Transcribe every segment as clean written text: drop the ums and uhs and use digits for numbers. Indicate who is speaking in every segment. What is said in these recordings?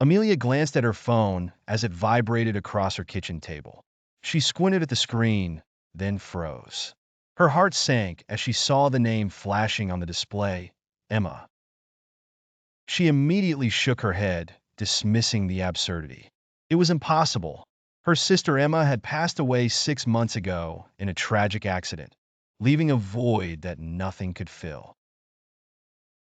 Speaker 1: Amelia glanced at her phone as it vibrated across her kitchen table. She squinted at the screen, then froze. Her heart sank as she saw the name flashing on the display, Emma. She immediately shook her head, dismissing the absurdity. It was impossible. Her sister Emma had passed away 6 months ago in a tragic accident, leaving a void that nothing could fill.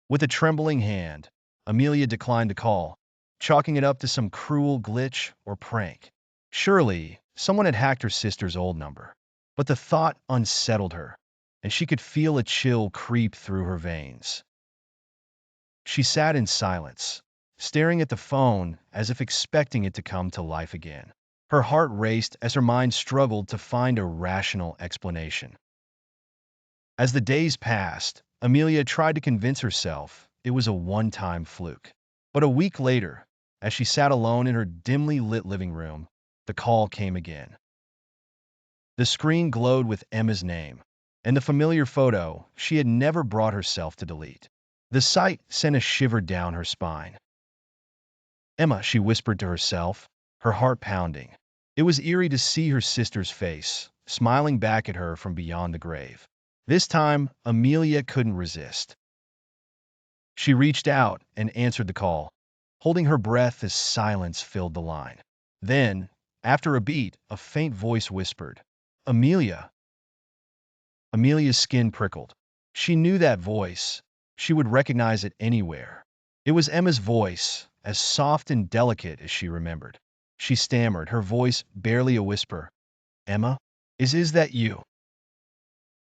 Speaker 1: With a trembling hand, Amelia declined the call, chalking it up to some cruel glitch or prank. Surely, someone had hacked her sister's old number. But the thought unsettled her, and she could feel a chill creep through her veins. She sat in silence, staring at the phone as if expecting it to come to life again. Her heart raced as her mind struggled to find a rational explanation. As the days passed, Amelia tried to convince herself it was a one-time fluke. But a week later, as she sat alone in her dimly lit living room, the call came again. The screen glowed with Emma's name, and the familiar photo she had never brought herself to delete. The sight sent a shiver down her spine. Emma, she whispered to herself, her heart pounding. It was eerie to see her sister's face, smiling back at her from beyond the grave. This time, Amelia couldn't resist. She reached out and answered the call, holding her breath as silence filled the line. Then, after a beat, a faint voice whispered, "Amelia." Amelia's skin prickled. She knew that voice. She would recognize it anywhere. It was Emma's voice, as soft and delicate as she remembered. She stammered, her voice barely a whisper. "Emma, is that you?"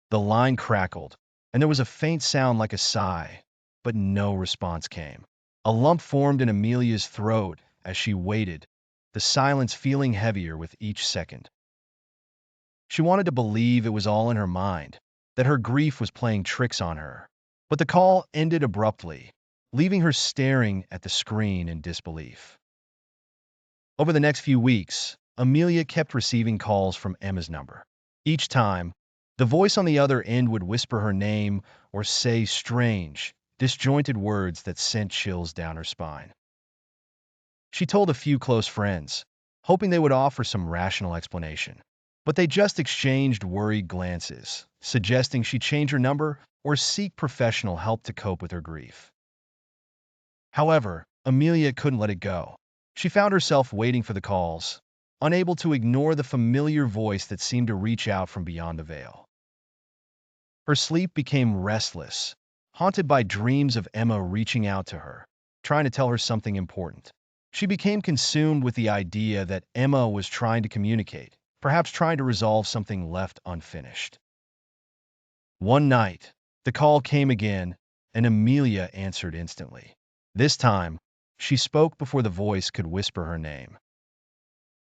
Speaker 1: The line crackled, and there was a faint sound like a sigh, but no response came. A lump formed in Amelia's throat as she waited, the silence feeling heavier with each second. She wanted to believe it was all in her mind, that her grief was playing tricks on her. But the call ended abruptly, leaving her staring at the screen in disbelief. Over the next few weeks, Amelia kept receiving calls from Emma's number. Each time, the voice on the other end would whisper her name or say strange, disjointed words that sent chills down her spine. She told a few close friends, hoping they would offer some rational explanation. But they just exchanged worried glances, suggesting she change her number or seek professional help to cope with her grief. However, Amelia couldn't let it go. She found herself waiting for the calls, unable to ignore the familiar voice that seemed to reach out from beyond the veil. Her sleep became restless, haunted by dreams of Emma reaching out to her, trying to tell her something important. She became consumed with the idea that Emma was trying to communicate, perhaps trying to resolve something left unfinished. One night, the call came again, and Amelia answered instantly. This time, she spoke before the voice could whisper her name.